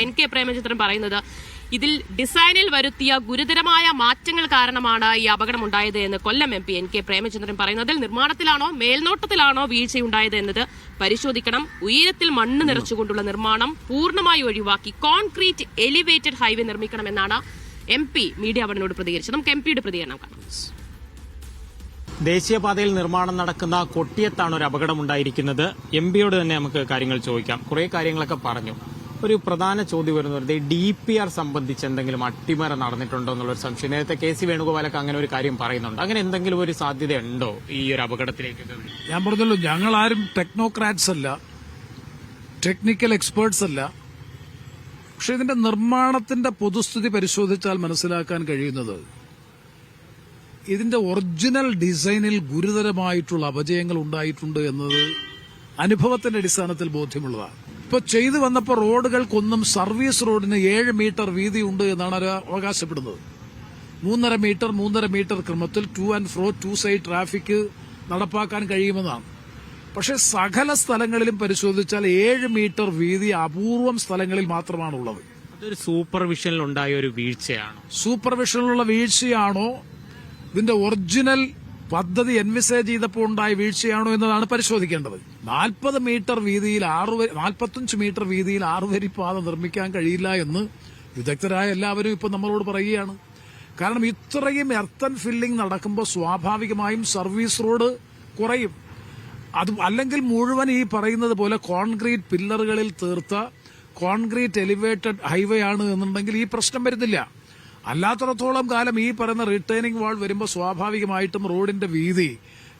NK Premachandran പറയുന്നത് ഇതിൽ ഡിസൈനിൽ വരുത്തിയ ഗുരുതരമായ മാറ്റങ്ങൾ കാരണമാണ് ഈ അപകടമുണ്ടായത് എന്ന് കൊല്ലം MP NK പ്രേമചന്ദ്രൻ പറയുന്നതിൽ നിർമ്മാണത്തിലാണോ മേൽനോട്ടത്തിലാണോ വീഴ്ചയുണ്ടായത് എന്നത് പരിശോധിക്കണം. ഉയരത്തിൽ മണ്ണ് നിറച്ചുകൊണ്ടുള്ള നിർമ്മാണം പൂർണ്ണമായി ഒഴിവാക്കി കോൺക്രീറ്റ് എലിവേറ്റഡ് ഹൈവേ നിർമ്മിക്കണമെന്നാണ് MP മീഡിയ വണിനോട് പ്രതികരിച്ചത്. നമുക്ക് MPയുടെ പ്രതികരണം കാണാം. ദേശീയപാതയിൽ നിർമ്മാണം നടക്കുന്ന കൊട്ടിയത്താണ് ഒരു അപകടമുണ്ടായിരിക്കുന്നത്. MPയോട് തന്നെ നമുക്ക് കാര്യങ്ങൾ ചോദിക്കാം. കുറെ കാര്യങ്ങളൊക്കെ പറഞ്ഞു. ഒരു പ്രധാന ചോദ്യം വരുന്നത് DPR സംബന്ധിച്ച് എന്തെങ്കിലും അട്ടിമറി നടന്നിട്ടുണ്ടോ എന്നുള്ളൊരു സംശയം. നേരത്തെ KC വേണുഗോപാലൊക്കെ അങ്ങനെ ഒരു കാര്യം പറയുന്നുണ്ട്. അങ്ങനെ എന്തെങ്കിലും ഒരു സാധ്യത ഉണ്ടോ ഈ ഒരു അപകടത്തിലേക്ക്? ഞാൻ പറഞ്ഞല്ലോ, ഞങ്ങൾ ആരും ടെക്നോക്രാറ്റ്സ് അല്ല, ടെക്നിക്കൽ എക്സ്പേർട്സ് അല്ല. പക്ഷെ ഇതിന്റെ നിർമ്മാണത്തിന്റെ പൊതുസ്ഥിതി പരിശോധിച്ചാൽ മനസ്സിലാക്കാൻ കഴിയുന്നത് ഇതിന്റെ ഒറിജിനൽ ഡിസൈനിൽ ഗുരുതരമായിട്ടുള്ള അപജയങ്ങൾ ഉണ്ടായിട്ടുണ്ട് എന്നത് അനുഭവത്തിന്റെ അടിസ്ഥാനത്തിൽ ബോധ്യമുള്ളതാണ്. ഇപ്പൊ ചെയ്തു വന്നപ്പോൾ റോഡുകൾക്കൊന്നും സർവീസ് റോഡിന് 7 മീറ്റർ വീതി ഉണ്ട് എന്നാണ് അവർ അവകാശപ്പെടുന്നത്. 3.5 മീറ്റർ ക്രമത്തിൽ two and fro 2 side traffic നടപ്പാക്കാൻ കഴിയുമെന്നാണ്. പക്ഷെ സകല സ്ഥലങ്ങളിലും പരിശോധിച്ചാൽ 7 മീറ്റർ വീതി അപൂർവം സ്ഥലങ്ങളിൽ മാത്രമാണുള്ളത്. അതൊരു സൂപ്പർവിഷനിൽ ഉണ്ടായ ഒരു വീഴ്ചയാണോ? സൂപ്പർവിഷനിലുള്ള വീഴ്ചയാണോ, ഇതിന്റെ ഒറിജിനൽ പദ്ധതി എൻവിസേജ് ചെയ്തപ്പോൾ ഉണ്ടായ വീഴ്ചയാണോ എന്നതാണ് പരിശോധിക്കേണ്ടത്. 45 മീറ്റർ വീതിയിൽ 45 മീറ്റർ വീതിയിൽ 6 വരി പാത നിർമ്മിക്കാൻ കഴിയില്ല എന്ന് വിദഗ്ധരായ എല്ലാവരും ഇപ്പൊ നമ്മളോട് പറയുകയാണ്. കാരണം ഇത്രയും എർത്ത് ആൻഡ് ഫില്ലിംഗ് നടക്കുമ്പോൾ സ്വാഭാവികമായും സർവീസ് റോഡ് കുറയും. അത് അല്ലെങ്കിൽ മുഴുവൻ ഈ പറയുന്നത് പോലെ കോൺക്രീറ്റ് പില്ലറുകളിൽ തീർത്ത കോൺക്രീറ്റ് എലിവേറ്റഡ് ഹൈവേ ആണ് എന്നുണ്ടെങ്കിൽ ഈ പ്രശ്നം വരുന്നില്ല. അല്ലാത്തടത്തോളം കാലം ഈ പറയുന്ന റിട്ടേണിംഗ് വാൾ വരുമ്പോൾ സ്വാഭാവികമായിട്ടും റോഡിന്റെ വീതി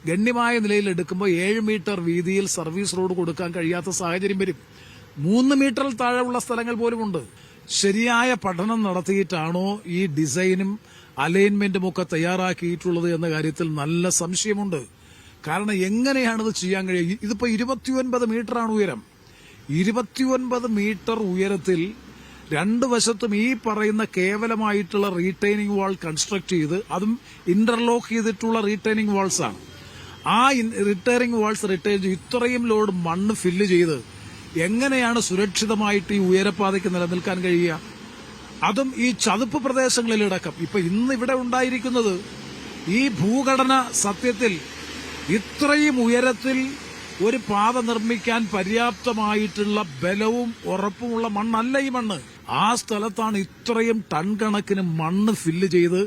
ഗണ്യമായ നിലയിൽ എടുക്കുമ്പോൾ 7 മീറ്റർ വീതിയിൽ സർവീസ് റോഡ് കൊടുക്കാൻ കഴിയാത്ത സാഹചര്യം വരും. 3 മീറ്ററിൽ താഴെയുള്ള സ്ഥലങ്ങൾ പോലുമുണ്ട്. ശരിയായ പഠനം നടത്തിയിട്ടാണോ ഈ ഡിസൈനും അലൈൻമെന്റും ഒക്കെ തയ്യാറാക്കിയിട്ടുള്ളത് എന്ന കാര്യത്തിൽ നല്ല സംശയമുണ്ട്. കാരണം എങ്ങനെയാണിത് ചെയ്യാൻ കഴിയുക? ഇതിപ്പോ 29 മീറ്ററാണ് ഉയരം. 29 മീറ്റർ ഉയരത്തിൽ രണ്ടു വശത്തും ഈ പറയുന്ന കേവലമായിട്ടുള്ള റീറ്റൈനിങ് വാൾ കൺസ്ട്രക്ട് ചെയ്ത്, അതും ഇന്റർലോക്ക് ചെയ്തിട്ടുള്ള റീറ്റൈനിങ് വാൾസ് ആണ്. ആ റിട്ടയറിംഗ് വാൾസ് റിട്ടയർ ചെയ്ത് ഇത്രയും ലോഡ് മണ്ണ് ഫില്ല് ചെയ്ത് എങ്ങനെയാണ് സുരക്ഷിതമായിട്ട് ഈ ഉയരപ്പാതയ്ക്ക് നിലനിൽക്കാൻ കഴിയുക? അതും ഈ ചതുപ്പ് പ്രദേശങ്ങളിലടക്കം. ഇപ്പൊ ഇന്ന് ഇവിടെ ഉണ്ടായിരിക്കുന്നത് ഈ ഭൂഘടന സത്യത്തിൽ ഇത്രയും ഉയരത്തിൽ ഒരു പാത നിർമ്മിക്കാൻ പര്യാപ്തമായിട്ടുള്ള ബലവും ഉറപ്പുമുള്ള മണ്ണല്ല ഈ മണ്ണ്. ആ സ്ഥലത്താണ് ഇത്രയും ടൺ കണക്കിന് മണ്ണ് ഫില്ല് ചെയ്ത്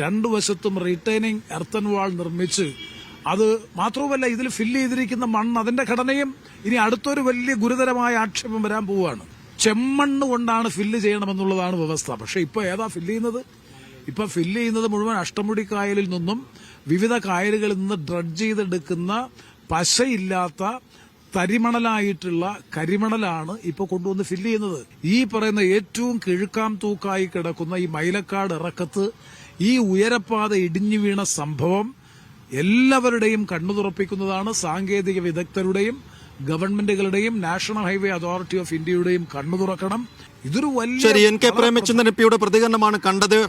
രണ്ടു വശത്തും റിട്ടൈനിങ് എർത്തൻ വാൾ നിർമ്മിച്ച്, അത് മാത്രവുമല്ല ഇതിൽ ഫില്ല് ചെയ്തിരിക്കുന്ന മണ്ണ്, അതിന്റെ ഘടനയും ഇനി അടുത്തൊരു വലിയ ഗുരുതരമായ ആക്ഷേപം വരാൻ പോവുകയാണ്. ചെമ്മണ്ണ് കൊണ്ടാണ് ഫില്ല് ചെയ്യണമെന്നുള്ളതാണ് വ്യവസ്ഥ. പക്ഷെ ഇപ്പൊ ഏതാ ഫില്ല് ചെയ്യുന്നത്? ഇപ്പൊ ഫില്ല് ചെയ്യുന്നത് മുഴുവൻ അഷ്ടമുടി കായലിൽ നിന്നും വിവിധ കായലുകളിൽ നിന്ന് ഡ്രഡ്ജ് ചെയ്തെടുക്കുന്ന പശയില്ലാത്ത തരിമണലായിട്ടുള്ള കരിമണലാണ് ഇപ്പൊ കൊണ്ടുവന്ന് ഫില്ല് ചെയ്യുന്നത്. ഈ പറയുന്ന ഏറ്റവും കിഴുക്കാം തൂക്കായി കിടക്കുന്ന ഈ മൈലക്കാട് ഇറക്കത്ത് ഈ ഉയരപ്പാത ഇടിഞ്ഞു വീണ സംഭവം എല്ലാവരുടെയും കണ്ണു തുറപ്പിക്കുന്നതാണ്. സാങ്കേതിക വിദഗ്ധരുടെയും ഗവൺമെന്റുകളുടെയും നാഷണൽ ഹൈവേ അതോറിറ്റി ഓഫ് ഇന്ത്യയുടെയും കണ്ണു തുറക്കണം. ഇതൊരു വലിയ NK പ്രേമചന്ദ്രൻ MPയുടെ പ്രതികരണമാണ് കണ്ടത്.